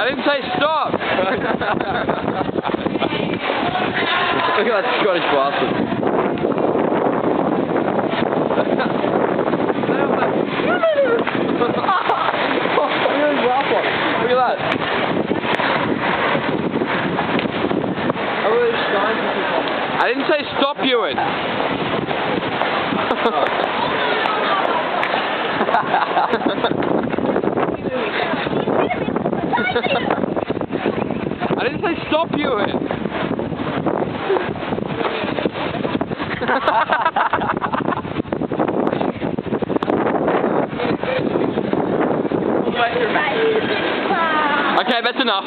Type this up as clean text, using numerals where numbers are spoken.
didn't say stop! Look at that Scottish bastard. Look at that. I didn't say stop, Ewan. I didn't say stop, Ewan. Okay, that's enough.